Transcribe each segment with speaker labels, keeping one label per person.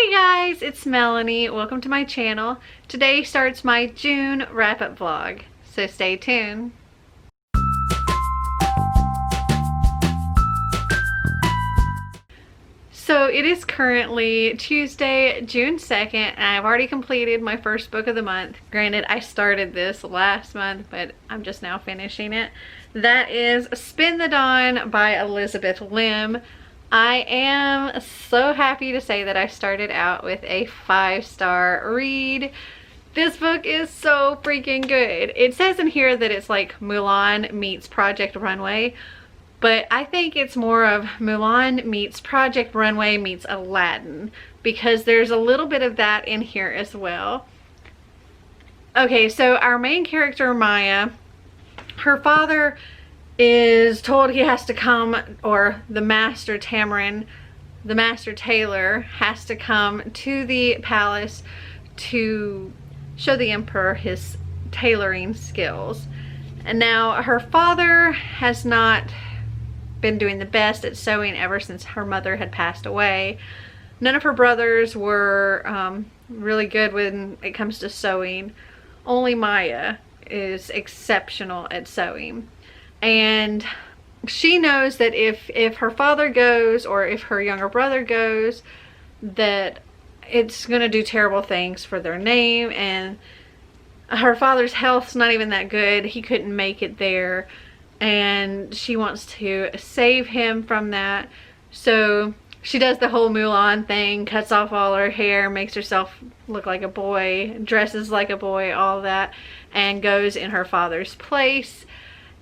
Speaker 1: Hey guys, it's Melanie. Welcome to my channel. Today starts my June wrap-up vlog, so stay tuned. So it is currently Tuesday, June 2nd, and I've already completed my first book of the month. Granted, I started this last month, but I'm just now finishing it. That is Spin the Dawn by Elizabeth Lim. I am so happy to say that I started out with a 5-star read. This book is so freaking good. It says in here that it's like Mulan meets Project Runway, but I think it's more of Mulan meets Project Runway meets Aladdin, because there's a little bit of that in here as well. Okay, so our main character, Maya, her father is told he has to come, or the master Tamarin, the master tailor, has to come to the palace to show the emperor his tailoring skills. And now her father has not been doing the best at sewing ever since her mother had passed away. None of her brothers were really good when it comes to sewing. Only Maya is exceptional at sewing. And she knows that if her father goes, or if her younger brother goes, that it's going to do terrible things for their name. And her father's health's not even that good. He couldn't make it there. And she wants to save him from that. So she does the whole Mulan thing, cuts off all her hair, makes herself look like a boy, dresses like a boy, all that, and goes in her father's place.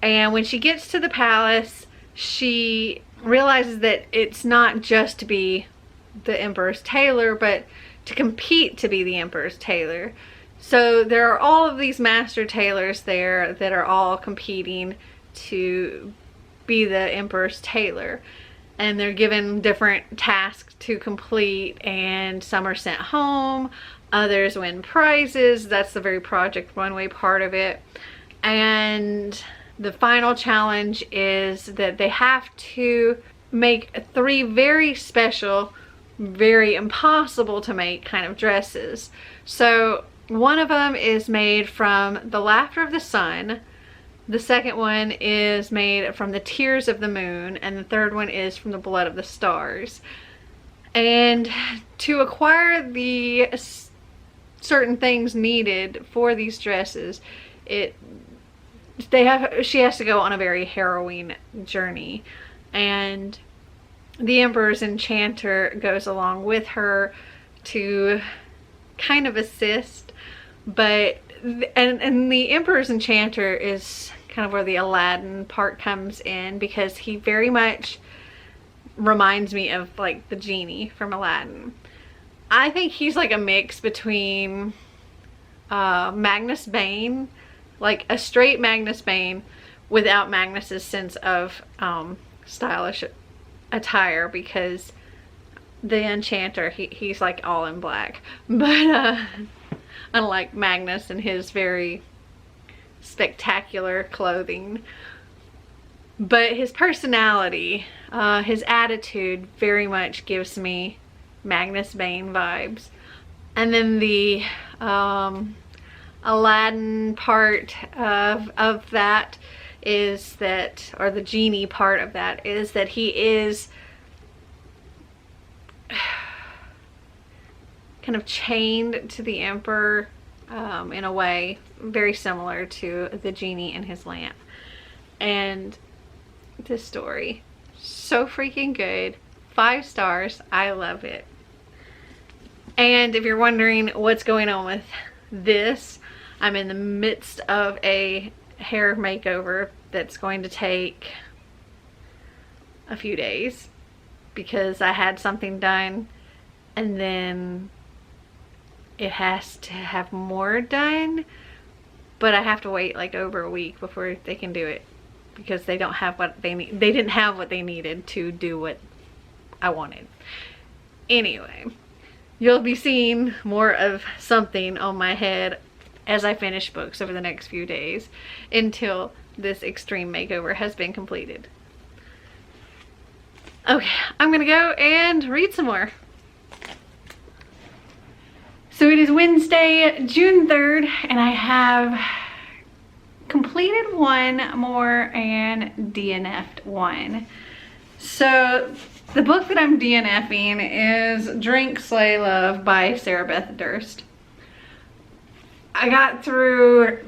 Speaker 1: And when she gets to the palace, she realizes that it's not just to be the emperor's tailor, but to compete to be the emperor's tailor. So there are all of these master tailors there that are all competing to be the emperor's tailor. And they're given different tasks to complete, and some are sent home, others win prizes. That's the very Project Runway part of it. And the final challenge is that they have to make 3 very special, very impossible to make kind of dresses. So one of them is made from the laughter of the sun, the second one is made from the tears of the moon, and the third one is from the blood of the stars. And to acquire the certain things needed for these dresses, she has to go on a very harrowing journey, and the emperor's enchanter goes along with her to kind of assist. But and the emperor's enchanter is kind of where the Aladdin part comes in, because he very much reminds me of like the genie from Aladdin. I think he's like a mix between Magnus Bane, like a straight Magnus Bane without Magnus's sense of stylish attire, because the enchanter, he's like all in black. But unlike Magnus and his very spectacular clothing. But his personality, his attitude very much gives me Magnus Bane vibes. And then the Aladdin part of that is that, or the genie part of that, is that he is kind of chained to the emperor in a way very similar to the genie and his lamp. And this story, so freaking good. 5 stars. I love it. And if you're wondering what's going on with this, I'm in the midst of a hair makeover that's going to take a few days, because I had something done and then it has to have more done, but I have to wait like over a week before they can do it, because they don't have what they need. They didn't have what they needed to do what I wanted. Anyway, you'll be seeing more of something on my head as I finish books over the next few days until this extreme makeover has been completed. Okay, I'm gonna go and read some more. So it is Wednesday, June 3rd, and I have completed one more and DNF'd one. So the book that I'm DNFing is Drink, Slay, Love by Sarah Beth Durst. I got through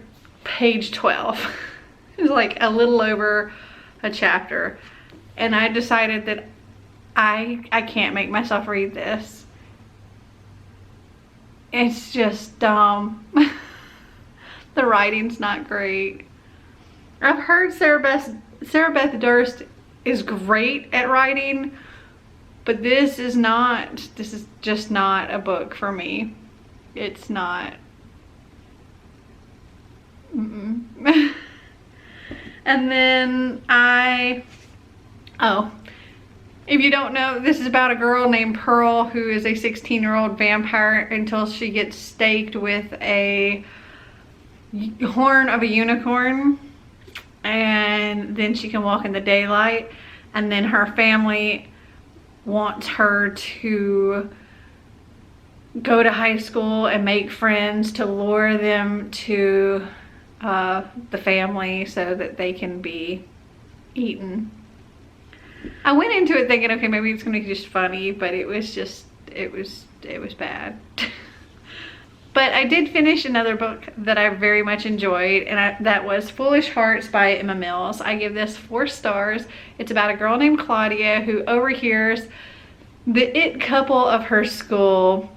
Speaker 1: page 12. It was like a little over a chapter. And I decided that I can't make myself read this. It's just dumb. The writing's not great. I've heard Sarah Beth Durst is great at writing, but this is just not a book for me. It's not. And then if you don't know, this is about a girl named Pearl who is a 16-year-old vampire until she gets staked with a horn of a unicorn, and then she can walk in the daylight, and then her family wants her to go to high school and make friends to lure them to the family so that they can be eaten. I went into it thinking, okay, maybe it's gonna be just funny, but it was bad. But I did finish another book that I very much enjoyed, and that was Foolish Hearts by Emma Mills. I give this 4 stars. It's about a girl named Claudia who overhears the it couple of her school,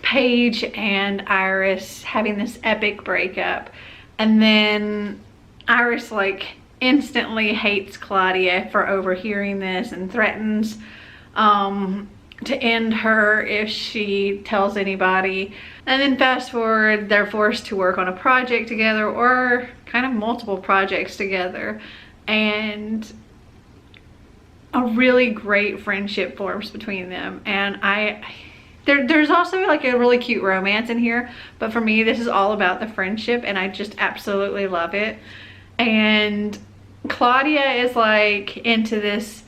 Speaker 1: Paige and Iris, having this epic breakup. And then Iris like instantly hates Claudia for overhearing this and threatens to end her if she tells anybody. And then fast forward, they're forced to work on a project together, or kind of multiple projects together, and a really great friendship forms between them. And there's also like a really cute romance in here, but for me this is all about the friendship, and I just absolutely love it. And Claudia is like into this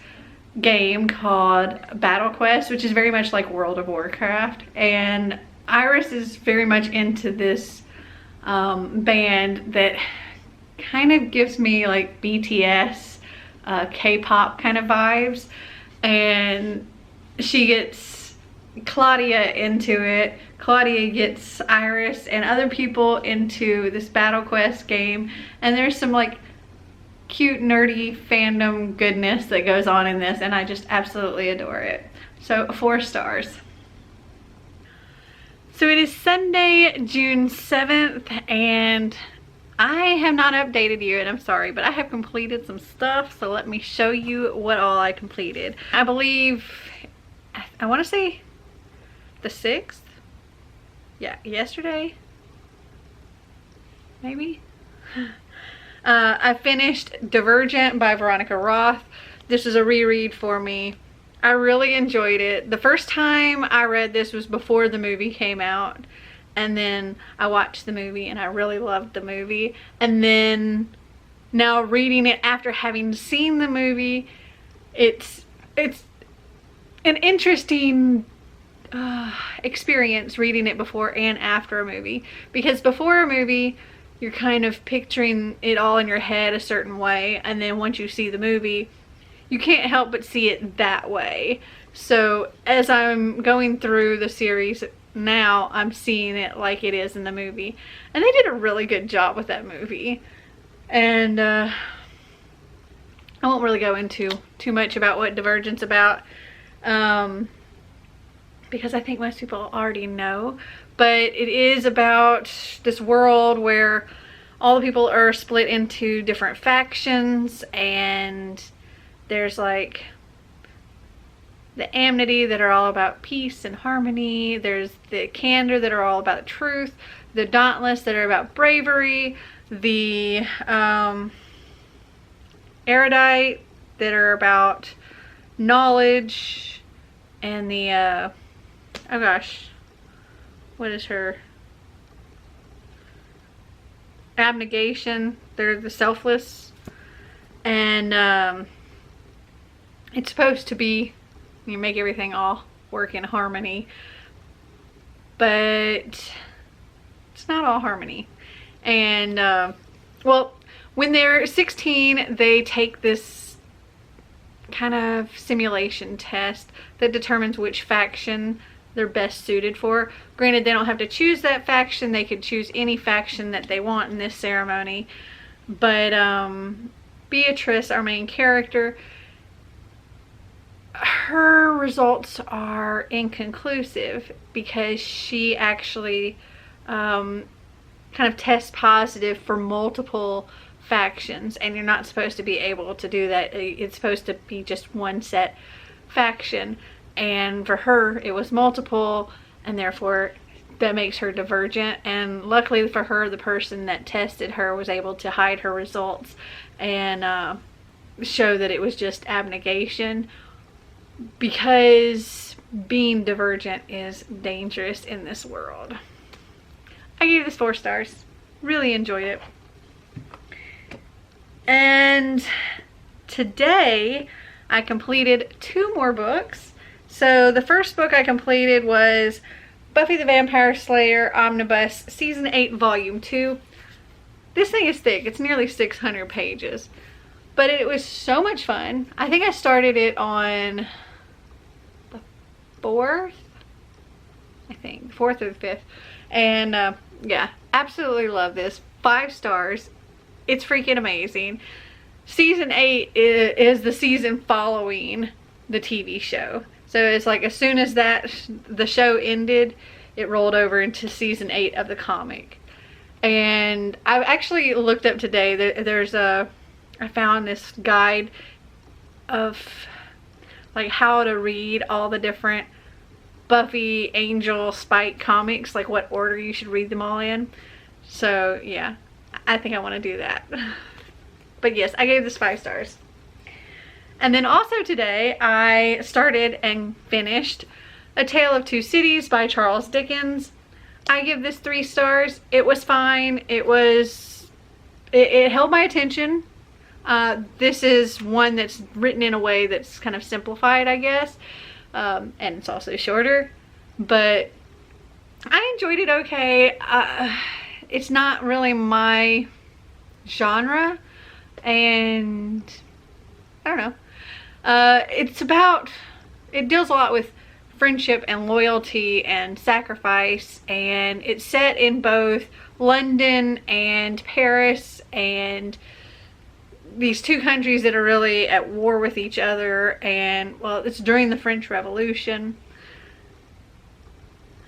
Speaker 1: game called Battle Quest, which is very much like World of Warcraft, and Iris is very much into this band that kind of gives me like BTS, K-pop kind of vibes, and she gets Claudia into it. Claudia gets Iris and other people into this Battle Quest game, and there's some like cute nerdy fandom goodness that goes on in this, and I just absolutely adore it. So 4 stars. So it is Sunday, June 7th, and I have not updated you, and I'm sorry, but I have completed some stuff, so let me show you what all I completed. I believe, I want to say the 6th? Yeah, yesterday? Maybe? I finished Divergent by Veronica Roth. This is a reread for me. I really enjoyed it. The first time I read this was before the movie came out, and then I watched the movie and I really loved the movie. And then now reading it after having seen the movie, it's an interesting experience reading it before and after a movie, because before a movie you're kind of picturing it all in your head a certain way, and then once you see the movie you can't help but see it that way. So as I'm going through the series now, I'm seeing it like it is in the movie, and they did a really good job with that movie. And I won't really go into too much about what Divergent's about, because I think most people already know, but it is about this world where all the people are split into different factions, and there's like the Amity that are all about peace and harmony, there's the Candor that are all about truth, the Dauntless that are about bravery, the Erudite that are about knowledge, and the oh gosh, what is her? Abnegation, they're the selfless. And it's supposed to be, you make everything all work in harmony, but it's not all harmony. And well, when they're 16, they take this kind of simulation test that determines which faction they're best suited for. Granted, they don't have to choose that faction. They could choose any faction that they want in this ceremony. But Beatrice, our main character, her results are inconclusive because she actually kind of tests positive for multiple factions, and you're not supposed to be able to do that. It's supposed to be just one set faction, and for her it was multiple, and therefore that makes her divergent. And luckily for her, the person that tested her was able to hide her results and show that it was just abnegation, because being divergent is dangerous in this world. I gave this 4 stars. Really enjoyed it. And today I completed 2 more books. So the first book I completed was Buffy the Vampire Slayer Omnibus Season 8 Volume 2. This thing is thick. It's nearly 600 pages. But it was so much fun. I think I started it on the 4th? I think. 4th or the 5th. And yeah, absolutely love this. 5 stars. It's freaking amazing. Season 8 is the season following the TV show. So it's like as soon as the show ended, it rolled over into season 8 of the comic. And I actually looked up today, I found this guide of like how to read all the different Buffy, Angel, Spike comics, like what order you should read them all in. So yeah, I think I want to do that. But yes, I gave this 5 stars. And then also today I started and finished A Tale of Two Cities by Charles Dickens. I give this 3 stars. It was fine. It held my attention. This is one that's written in a way that's kind of simplified, I guess. And it's also shorter. But I enjoyed it okay. It's not really my genre. And I don't know. It deals a lot with friendship and loyalty and sacrifice, and it's set in both London and Paris, and these 2 countries that are really at war with each other. And well, it's during the French Revolution.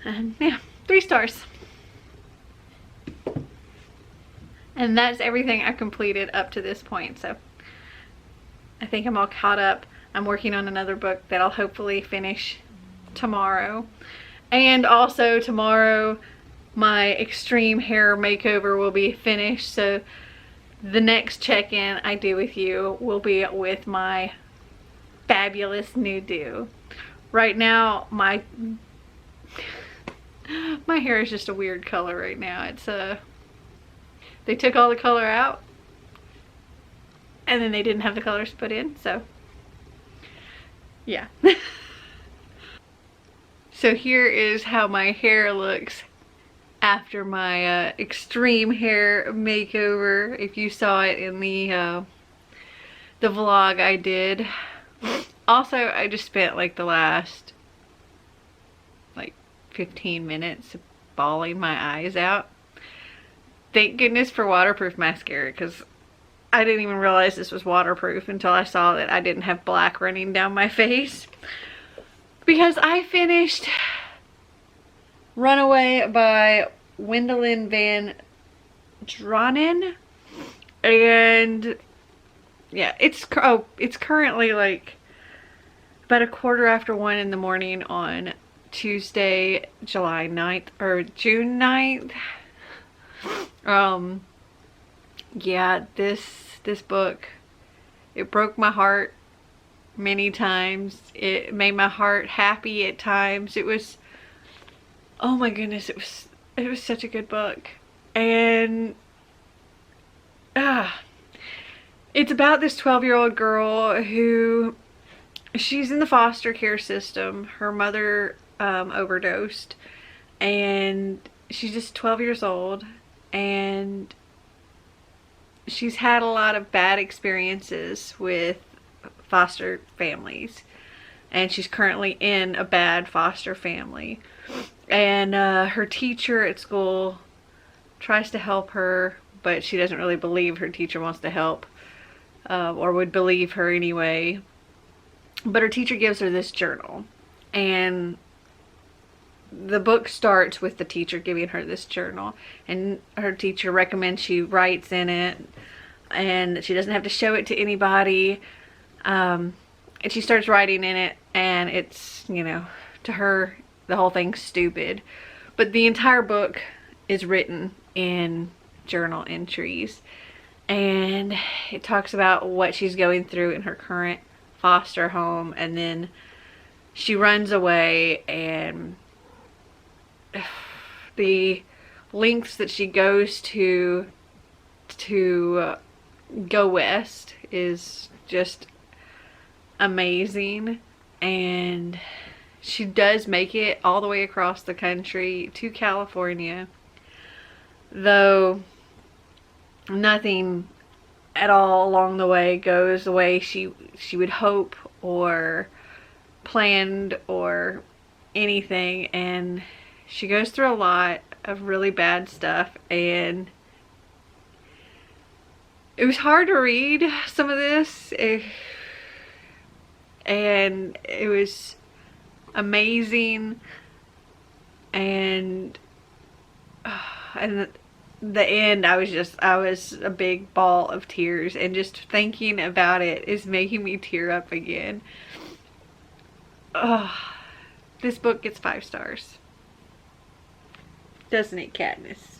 Speaker 1: And yeah, 3 stars. And that's everything I completed up to this point. So I think I'm all caught up. I'm working on another book that I'll hopefully finish tomorrow. And also tomorrow my extreme hair makeover will be finished. So the next check-in I do with you will be with my fabulous new do. Right now my hair is just a weird color right now. It's they took all the color out and then they didn't have the colors put in, so yeah. So here is how my hair looks after my extreme hair makeover. If you saw it in the vlog I did. Also, I just spent like the last like 15 minutes bawling my eyes out. Thank goodness for waterproof mascara, because I didn't even realize this was waterproof until I saw that I didn't have black running down my face. Because I finished Runaway by Wendelin Van Dronen, and yeah, it's currently like about 1:15 in the morning on Tuesday, July 9th or June 9th. Yeah, this book, it broke my heart many times. It made my heart happy at times. It was, oh my goodness, it was such a good book. And it's about this 12-year-old girl who, she's in the foster care system. Her mother overdosed, and she's just 12 years old, and she's had a lot of bad experiences with foster families, and she's currently in a bad foster family. And her teacher at school tries to help her, but she doesn't really believe her teacher wants to help, or would believe her anyway. But her teacher gives her this journal, and the book starts with the teacher giving her this journal, and her teacher recommends she writes in it, and she doesn't have to show it to anybody. And she starts writing in it, and it's, you know, to her, the whole thing's stupid. But the entire book is written in journal entries, and it talks about what she's going through in her current foster home, and then she runs away, and the lengths that she goes to go west is just amazing. And she does make it all the way across the country to California, though nothing at all along the way goes the way she would hope or planned or anything. And she goes through a lot of really bad stuff, and it was hard to read some of this, and it was amazing. And the end, I was a big ball of tears, and just thinking about it is making me tear up again. This book gets 5 stars. Doesn't it, Katniss?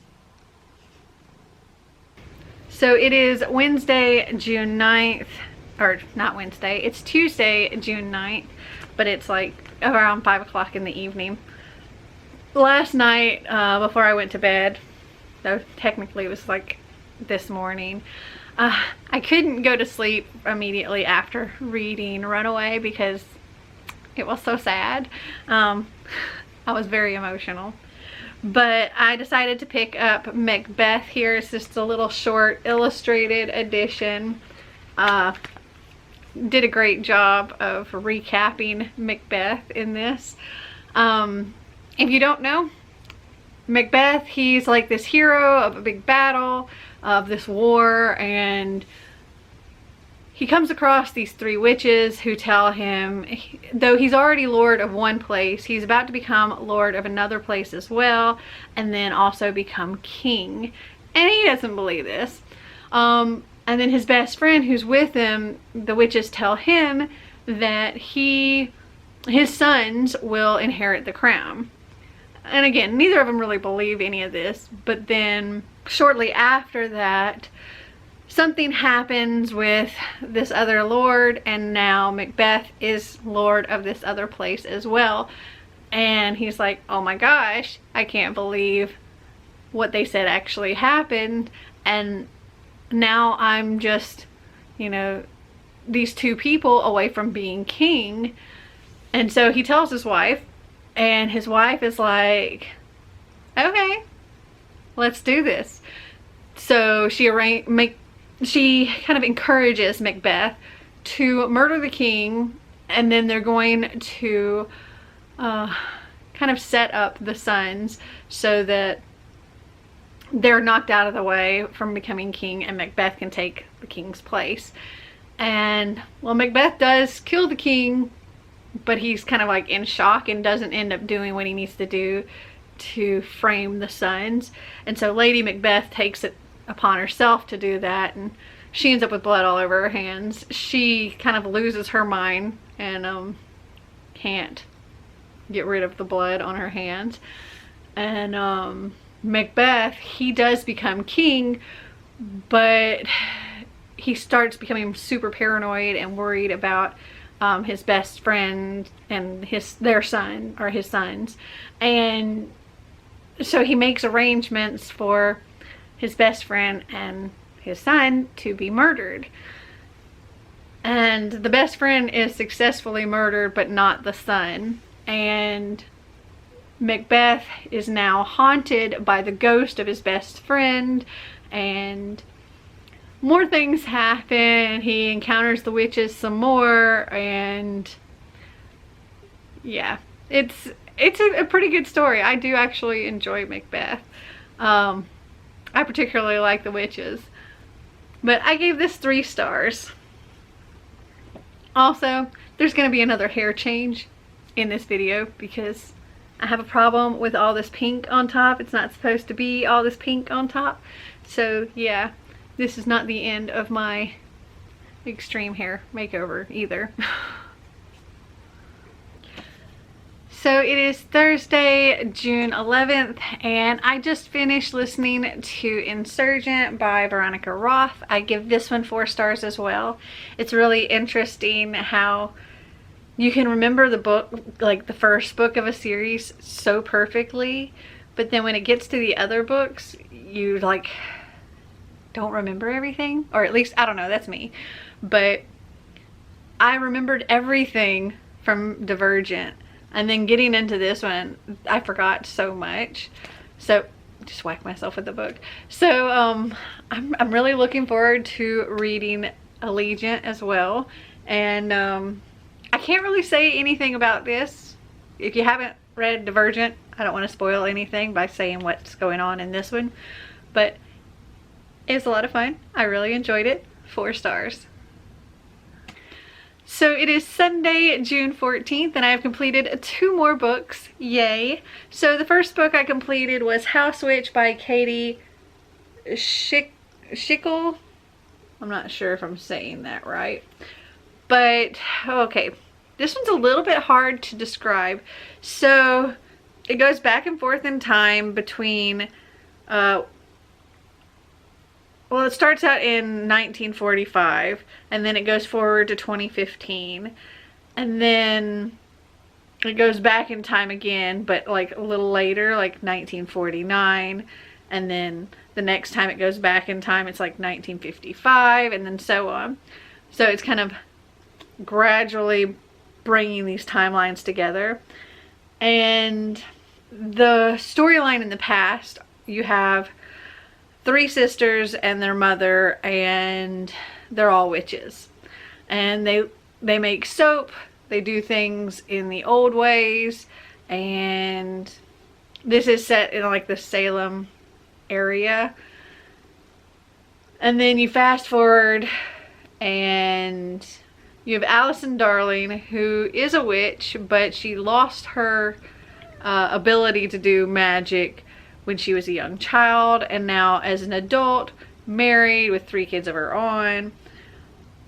Speaker 1: So it is Wednesday, June 9th, or not Wednesday, it's Tuesday, June 9th, but it's like around 5 o'clock in the evening. Last night, before I went to bed, though technically it was like this morning, I couldn't go to sleep immediately after reading Runaway because it was so sad. I was very emotional. But I decided to pick up Macbeth here. It's just a little short illustrated edition. Did a great job of recapping Macbeth in this. If you don't know, Macbeth, he's like this hero of a big battle, of this war, and he comes across these 3 witches who tell him, though he's already lord of one place, he's about to become lord of another place as well, and then also become king. And he doesn't believe this. And then his best friend who's with him, the witches tell him that his sons will inherit the crown. And again, neither of them really believe any of this, but then shortly after that, something happens with this other lord, and now Macbeth is lord of this other place as well. And he's like, oh my gosh, I can't believe what they said actually happened, and now I'm just, you know, these 2 people away from being king. And so he tells his wife, and his wife is like, okay, let's do this. So she kind of encourages Macbeth to murder the king, and then they're going to kind of set up the sons so that they're knocked out of the way from becoming king, and Macbeth can take the king's place. And well, Macbeth does kill the king, but he's kind of like in shock and doesn't end up doing what he needs to do to frame the sons. And so Lady Macbeth takes it upon herself to do that, and she ends up with blood all over her hands. She kind of loses her mind and can't get rid of the blood on her hands. And Macbeth, he does become king, but he starts becoming super paranoid and worried about his best friend and their son, or his sons. And so he makes arrangements for his best friend and his son to be murdered. And the best friend is successfully murdered, but not the son. And Macbeth is now haunted by the ghost of his best friend, and more things happen. He encounters the witches some more, and yeah, it's a pretty good story. I do actually enjoy Macbeth. I particularly like the witches, but I gave this 3 stars. Also, there's going to be another hair change in this video because I have a problem with all this pink on top. It's not supposed to be all this pink on top. So yeah, this is not the end of my extreme hair makeover either. So it is Thursday, June 11th, and I just finished listening to Insurgent by Veronica Roth. I give this one 4 stars as well. It's really interesting how you can remember the book, like the first book of a series, so perfectly, but then when it gets to the other books, you like don't remember everything, or at least, I don't know, that's me. But I remembered everything from Divergent. And then getting into this one, I forgot so much. So, just whack myself with the book. So, I'm really looking forward to reading Allegiant as well. And I can't really say anything about this. If you haven't read Divergent, I don't want to spoil anything by saying what's going on in this one. But it was a lot of fun. I really enjoyed it. 4 stars. So it is Sunday, June 14th, and I have completed 2 more books. Yay. So the first book I completed was House Witch by Katie Schickel. I'm not sure if I'm saying that right. But, okay. This one's a little bit hard to describe. So it goes back and forth in time between well, it starts out in 1945, and then it goes forward to 2015, and then it goes back in time again, but like a little later, like 1949, and then the next time it goes back in time, it's like 1955, and then so on. So it's kind of gradually bringing these timelines together. And the storyline in the past, you have 3 sisters and their mother, and they're all witches, and they make soap, they do things in the old ways, and this is set in like the Salem area. And then you fast forward and you have Allison Darling, who is a witch, but she lost her ability to do magic when she was a young child, and now as an adult, married with 3 kids of her own,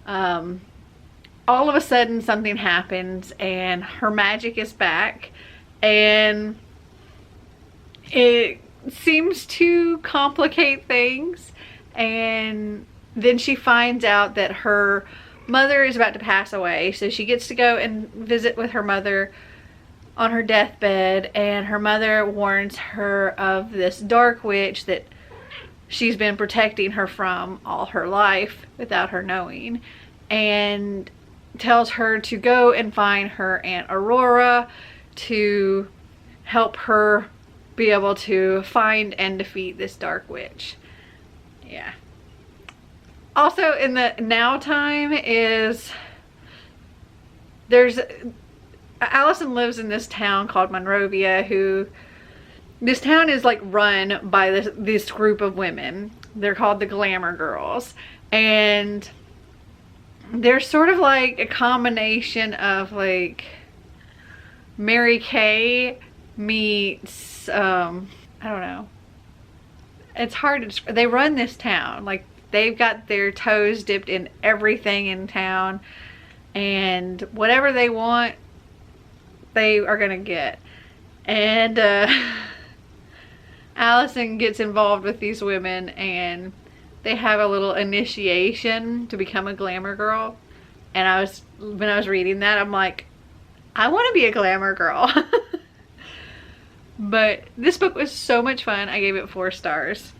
Speaker 1: all of a sudden something happens and her magic is back, and it seems to complicate things. And then she finds out that her mother is about to pass away, so she gets to go and visit with her mother on her deathbed, and her mother warns her of this dark witch that she's been protecting her from all her life without her knowing, and tells her to go and find her Aunt Aurora to help her be able to find and defeat this dark witch. Yeah. Also in the now time is Allison lives in this town called Monrovia, this town is like run by this group of women. They're called the Glamour Girls, and they're sort of like a combination of like Mary Kay meets, I don't know. It's hard to describe. They run this town. Like, they've got their toes dipped in everything in town, and whatever they want, they are gonna get. And Allison gets involved with these women, and they have a little initiation to become a glamour girl. And when I was reading that, I'm like, I want to be a glamour girl. But this book was so much fun. I gave it 4 stars.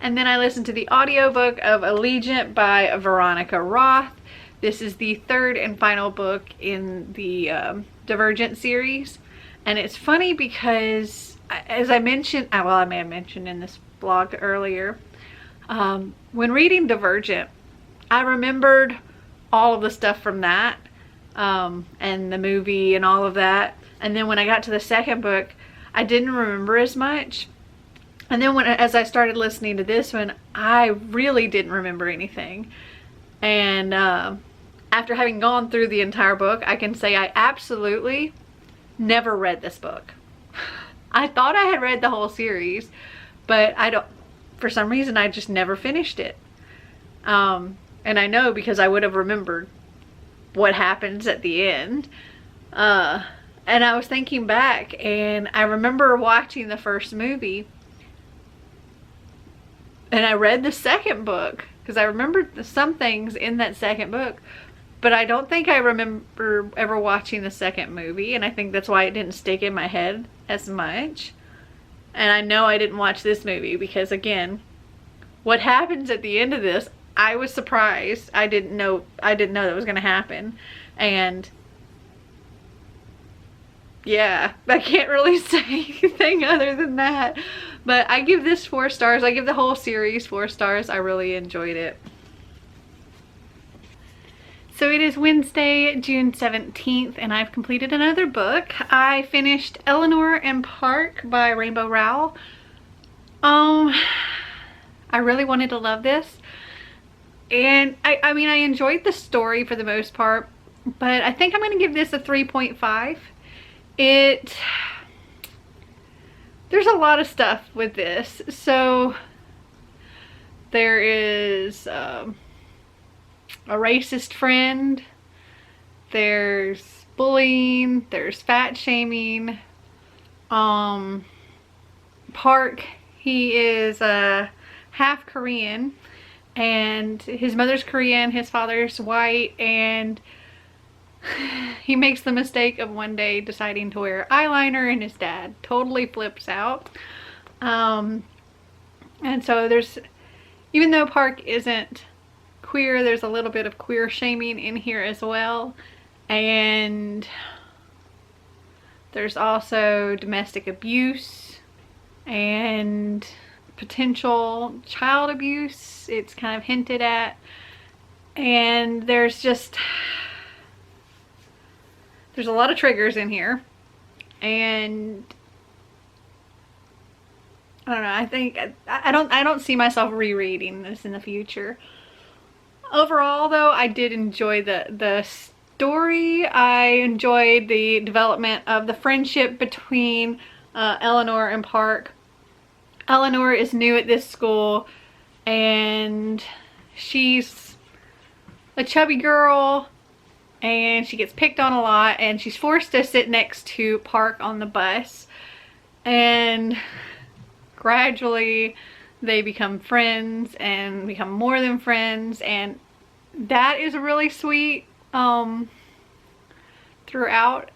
Speaker 1: And then I listened to the audiobook of Allegiant by Veronica Roth. This is the 3rd and final book in the Divergent series. And it's funny because, as I mentioned, well, I may have mentioned in this blog earlier, when reading Divergent, I remembered all of the stuff from that, and the movie and all of that. And then when I got to the second book, I didn't remember as much. And then as I started listening to this one, I really didn't remember anything. And after having gone through the entire book, I can say I absolutely never read this book. I thought I had read the whole series, but for some reason, I just never finished it. And I know because I would have remembered what happens at the end. And I was thinking back, and I remember watching the first movie, and I read the second book because I remembered some things in that second book, but I don't think I remember ever watching the second movie, and I think that's why it didn't stick in my head as much. And I know I didn't watch this movie because, again, what happens at the end of this, I was surprised. I didn't know that was going to happen. And yeah, I can't really say anything other than that. But I give this 4 stars. I give the whole series 4 stars. I really enjoyed it. So it is Wednesday, June 17th, and I've completed another book. I finished Eleanor Park by Rainbow Rowell. I really wanted to love this. And I mean, I enjoyed the story for the most part, but I think I'm going to give this a 3.5. There's a lot of stuff with this. So there is a racist friend, there's bullying, there's fat shaming. Park, he is half Korean, and his mother's Korean, his father's white, and he makes the mistake of one day deciding to wear eyeliner, and his dad totally flips out. And so even though Park isn't queer, there's a little bit of queer shaming in here as well. And there's also domestic abuse and potential child abuse. It's kind of hinted at. And there's a lot of triggers in here. And I don't know, I think I don't see myself rereading this in the future. Overall though, I did enjoy the story. I enjoyed the development of the friendship between Eleanor and Park. Eleanor is new at this school, and she's a chubby girl, and she gets picked on a lot, and she's forced to sit next to Park on the bus, and gradually they become friends and become more than friends, and that is really sweet throughout.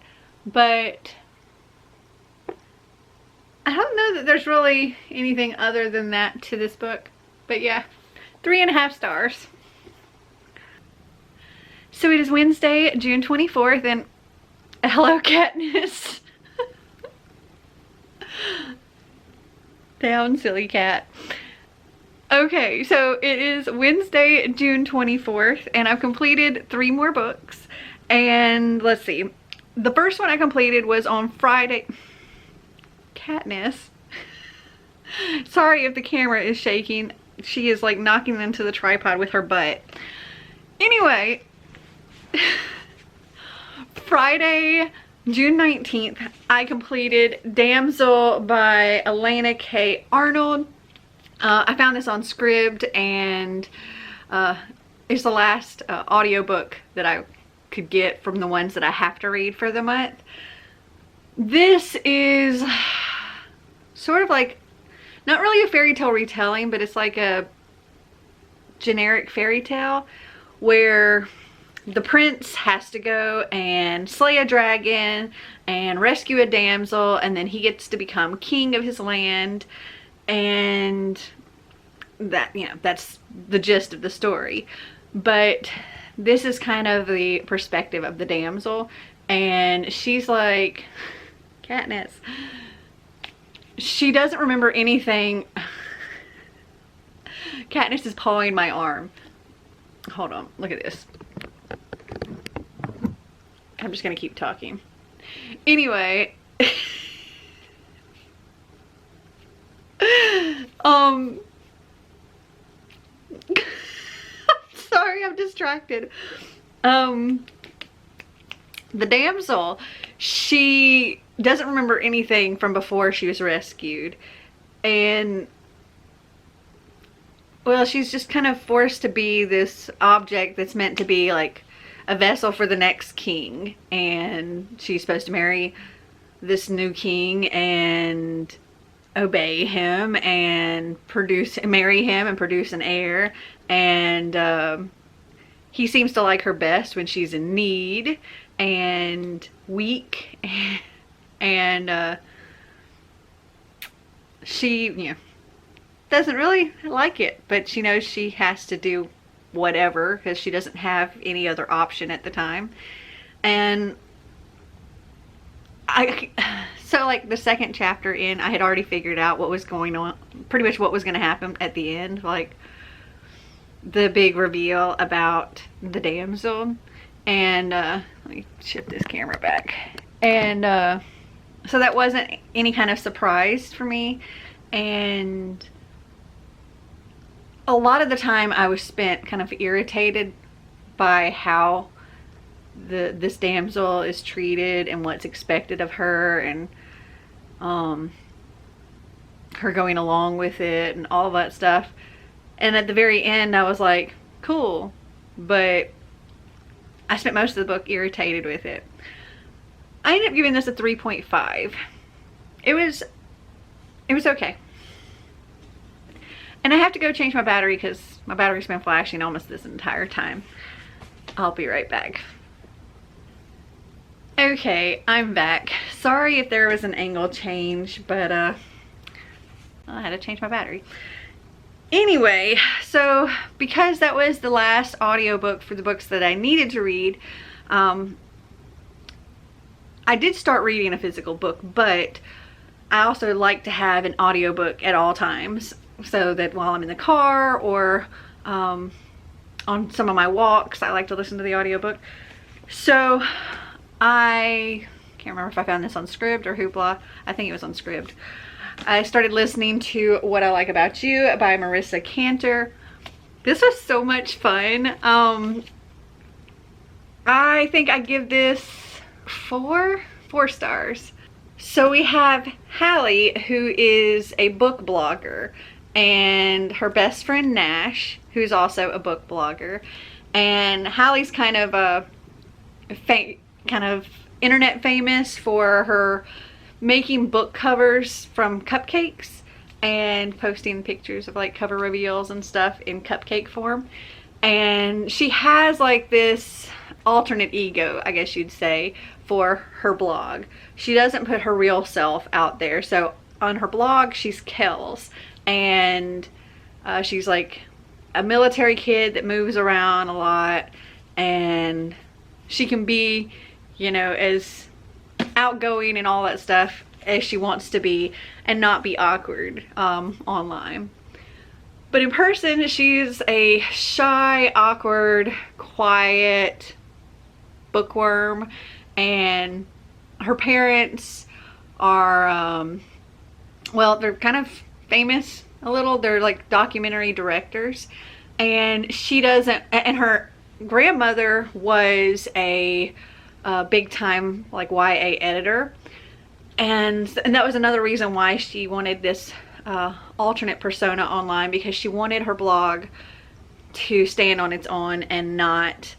Speaker 1: But I don't know that there's really anything other than that to this book. But yeah, 3.5 stars. So it is Wednesday, June 24th, and hello, Katniss. Down, silly cat. Okay, so it is Wednesday, June 24th, and I've completed 3 more books. And let's see. The first one I completed was on Friday. Katniss. Sorry if the camera is shaking. She is like knocking into the tripod with her butt. Anyway, Friday, June 19th, I completed Damsel by Elena K. Arnold. I found this on Scribd, and it's the last audiobook that I could get from the ones that I have to read for the month. This is sort of like, not really a fairy tale retelling, but it's like a generic fairy tale where the prince has to go and slay a dragon and rescue a damsel, and then he gets to become king of his land. And that, you know, that's the gist of the story. But this is kind of the perspective of the damsel, and she's like Katniss. She doesn't remember anything. Katniss is pawing my arm. Hold on, look at this. I'm just gonna keep talking. Anyway. Sorry, I'm distracted. The damsel, she doesn't remember anything from before she was rescued. And well, she's just kind of forced to be this object that's meant to be like a vessel for the next king. And she's supposed to marry this new king and obey him and marry him and produce an heir. And he seems to like her best when she's in need and weak. And she, you know, doesn't really like it, but she knows she has to do whatever because she doesn't have any other option at the time. And so like the second chapter in, I had already figured out what was going on, pretty much what was going to happen at the end, like the big reveal about the damsel. And let me shift this camera back. And so that wasn't any kind of surprise for me. And a lot of the time I was spent kind of irritated by how this damsel is treated and what's expected of her, and her going along with it and all that stuff. And at the very end I was like, cool, but I spent most of the book irritated with it. I ended up giving this a 3.5. It was okay. And I have to go change my battery because my battery's been flashing almost this entire time. I'll be right back. Okay, I'm back. Sorry if there was an angle change, but I had to change my battery. Anyway, so because that was the last audiobook for the books that I needed to read, I did start reading a physical book, but I also like to have an audiobook at all times, so that while I'm in the car or on some of my walks, I like to listen to the audiobook. So I can't remember if I found this on Scribd or Hoopla. I think it was on Scribd. I started listening to What I Like About You by Marissa Cantor. This was so much fun. I think I give this 4 stars. So we have Hallie, who is a book blogger, and her best friend Nash, who's also a book blogger. And Hallie's kind of internet famous for her making book covers from cupcakes and posting pictures of like cover reveals and stuff in cupcake form. And she has like this alternate ego, I guess you'd say, for her blog. She doesn't put her real self out there. So on her blog, she's Kels, and she's like a military kid that moves around a lot, and she can be, you know, as outgoing and all that stuff as she wants to be and not be awkward online. But in person, she's a shy, awkward, quiet bookworm, and her parents are, well, they're kind of famous a little. They're like documentary directors, and she doesn't, and her grandmother was a big time like YA editor, and that was another reason why she wanted this alternate persona online, because she wanted her blog to stand on its own and not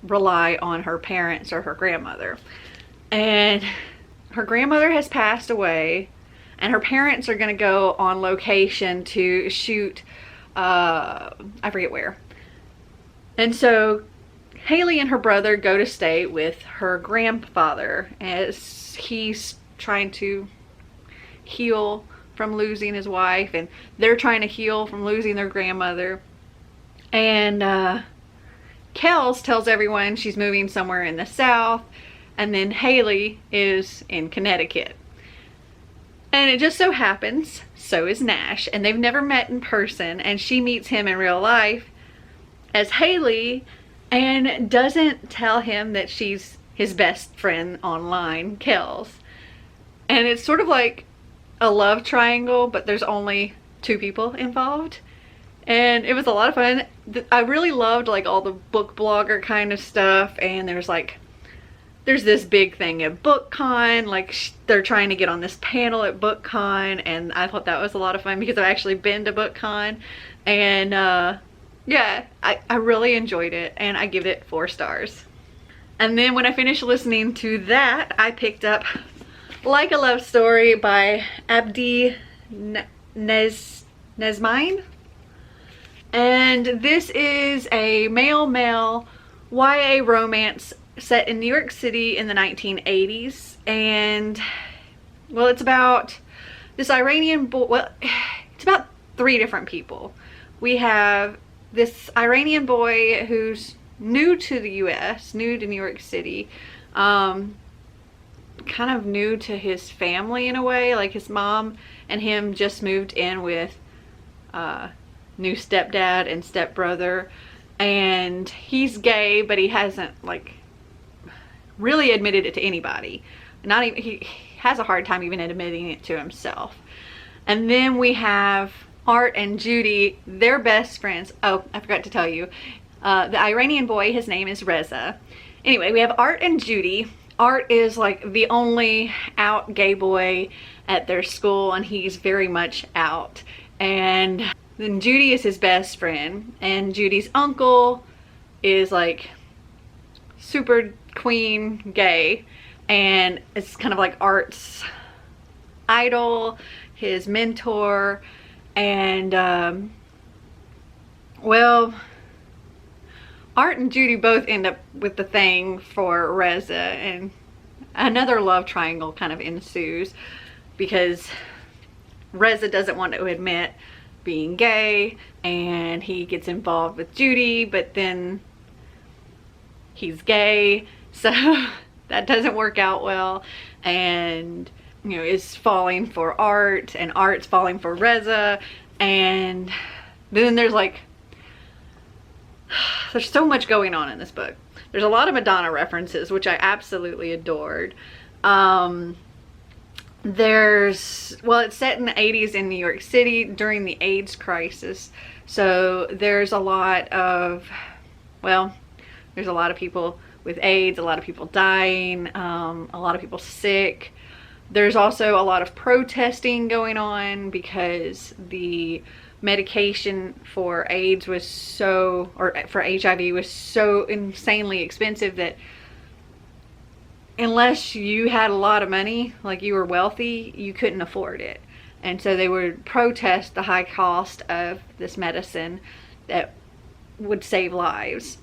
Speaker 1: rely on her parents or her grandmother. And her grandmother has passed away, and her parents are going to go on location to shoot I forget where. And so Haley and her brother go to stay with her grandfather as he's trying to heal from losing his wife, and they're trying to heal from losing their grandmother. And Kels tells everyone she's moving somewhere in the South, and then Haley is in Connecticut. And it just so happens, so is Nash, and they've never met in person, and she meets him in real life as Haley and doesn't tell him that she's his best friend online, Kels. And it's sort of like a love triangle, but there's only 2 people involved. And it was a lot of fun. I really loved like all the book blogger kind of stuff, and there's this big thing at BookCon, like they're trying to get on this panel at BookCon, and I thought that was a lot of fun because I've actually been to BookCon, and yeah, I really enjoyed it, and I give it 4 stars. And then when I finished listening to that, I picked up Like a Love Story by Abdi Nesmine. And this is a male-male YA romance set in New York City in the 1980s. And, well, it's about this Iranian boy. Well, it's about 3 different people. We have this Iranian boy who's new to the US, new to New York City, kind of new to his family in a way. Like his mom and him just moved in with new stepdad and stepbrother, and he's gay, but he hasn't like really admitted it to anybody. Not even, he has a hard time even admitting it to himself. And then we have Art and Judy, they're best friends. Oh, I forgot to tell you, the Iranian boy, his name is Reza. Anyway, we have Art and Judy. Art is like the only out gay boy at their school, and he's very much out. And then Judy is his best friend, and Judy's uncle is like super queen gay, and it's kind of like Art's idol, his mentor. And well, Art and Judy both end up with the thing for Reza, and another love triangle kind of ensues because Reza doesn't want to admit being gay, and he gets involved with Judy, but then he's gay, so that doesn't work out well, and you know, is falling for Art, and Art's falling for Reza. And then there's like, there's so much going on in this book. There's a lot of Madonna references, which I absolutely adored. Well, it's set in the 80s in New York City during the AIDS crisis. So there's a lot of, well, there's a lot of people with AIDS, a lot of people dying, a lot of people sick. There's also a lot of protesting going on because the medication for AIDS was so, or for HIV was so insanely expensive that unless you had a lot of money, like you were wealthy, you couldn't afford it. And so they would protest the high cost of this medicine that would save lives.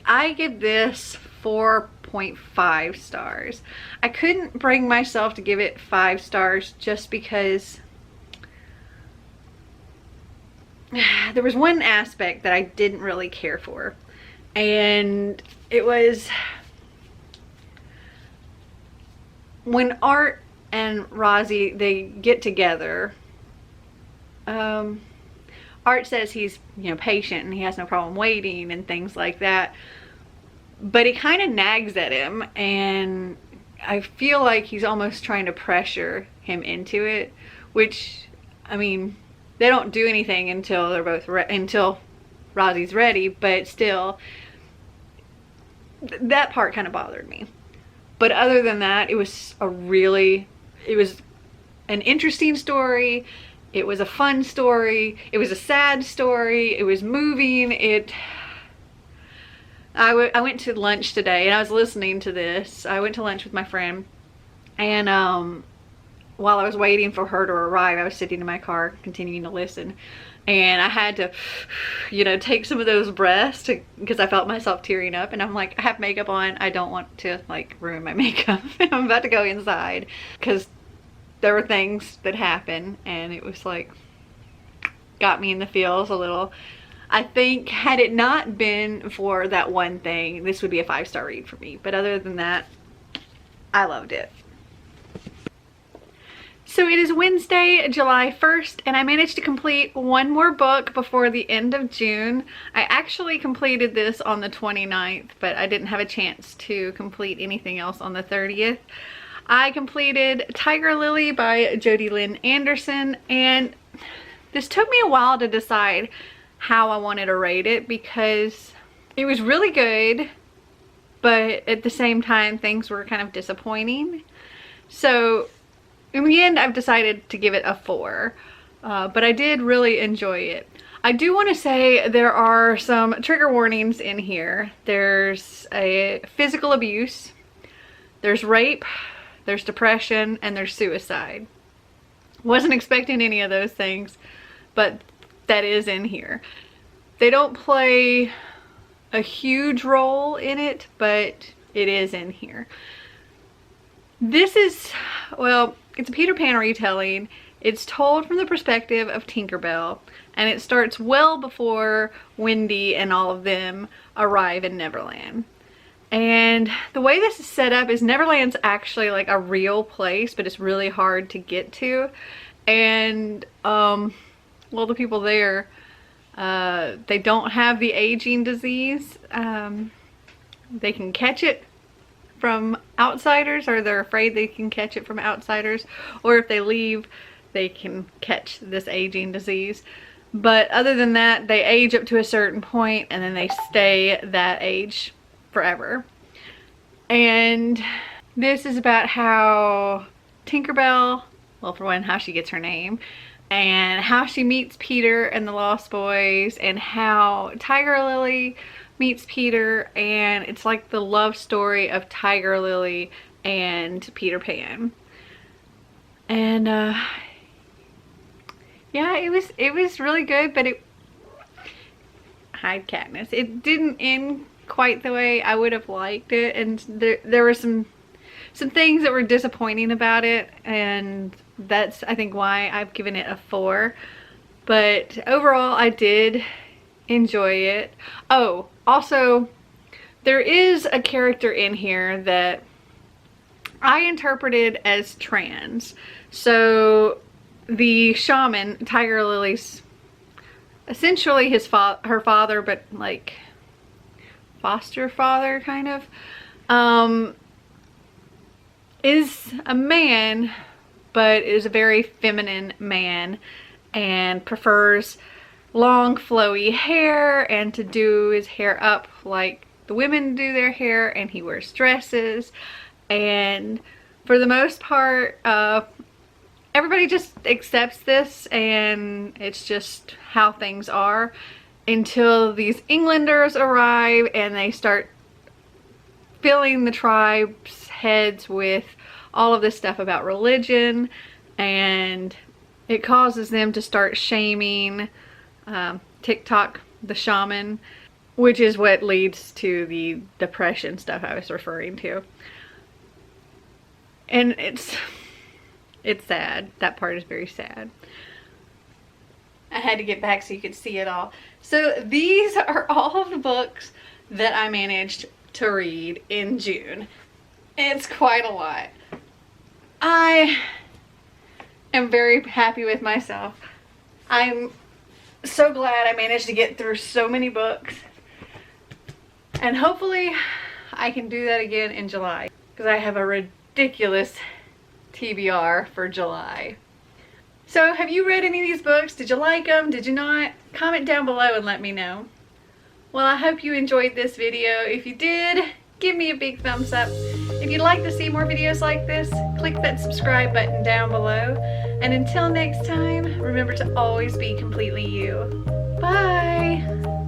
Speaker 1: I give this 4.5 stars. I couldn't bring myself to give it 5 stars just because there was one aspect that I didn't really care for, and it was when Art and Rosie, they get together. Art says he's, you know, patient and he has no problem waiting and things like that, but he kind of nags at him, and I feel like he's almost trying to pressure him into it, which, I mean, they don't do anything until they're both until Rosie's ready, but still, that part kind of bothered me. But other than that, it was it was an interesting story. It was a fun story. It was a sad story. It was moving. I went to lunch today, and I was listening to this. I went to lunch with my friend, and while I was waiting for her to arrive, I was sitting in my car continuing to listen, and I had to, you know, take some of those breaths because I felt myself tearing up, and I'm like, I have makeup on. I don't want to like ruin my makeup. I'm about to go inside because there were things that happened, and it was like, got me in the feels a little. I think had it not been for that one thing, this would be a 5-star read for me. But other than that, I loved it. So it is Wednesday, July 1st, and I managed to complete one more book before the end of June. I actually completed this on the 29th, but I didn't have a chance to complete anything else on the 30th. I completed Tiger Lily by Jodi Lynn Anderson, and this took me a while to decide how I wanted to rate it because it was really good, but at the same time things were kind of disappointing. So in the end, I've decided to give it a 4, but I did really enjoy it. I do want to say there are some trigger warnings in here. There's a physical abuse, there's rape, there's depression, and there's suicide. Wasn't expecting any of those things, but that is in here. They don't play a huge role in it, but it is in here. This is, well, it's a Peter Pan retelling. It's told from the perspective of Tinkerbell, and it starts well before Wendy and all of them arrive in Neverland. And the way this is set up is Neverland's actually like a real place, but it's really hard to get to. And, well, the people there, they don't have the aging disease. They can catch it from outsiders, or they're afraid they can catch it from outsiders, or if they leave they can catch this aging disease. But other than that, they age up to a certain point and then they stay that age forever. And this is about how Tinkerbell, well, for one, how she gets her name, and how she meets Peter and the Lost Boys, and how Tiger Lily meets Peter, and it's like the love story of Tiger Lily and Peter Pan. And yeah, it was really good, but hide Katniss. It didn't end quite the way I would have liked it, and there were some things that were disappointing about it, and that's, I think, why I've given it a 4. But overall, I did enjoy it. Oh, also, there is a character in here that I interpreted as trans. So the shaman, Tiger Lily's, essentially her father, but like foster father kind of, is a man, but is a very feminine man and prefers long flowy hair and to do his hair up like the women do their hair, and he wears dresses. And for the most part, everybody just accepts this, and it's just how things are until these Englanders arrive and they start filling the tribe's heads with all of this stuff about religion, and it causes them to start shaming TikTok, the shaman, which is what leads to the depression stuff I was referring to. And it's sad. That part is very sad. I had to get back so you could see it all. So these are all of the books that I managed to read in June. It's quite a lot. I am very happy with myself. I'm so glad I managed to get through so many books, and hopefully I can do that again in July, because I have a ridiculous TBR for July. So have you read any of these books? Did you like them? Did you not? Comment down below and let me know. Well, I hope you enjoyed this video. If you did, give me a big thumbs up. If you'd like to see more videos like this, click that subscribe button down below. And until next time, remember to always be completely you. Bye!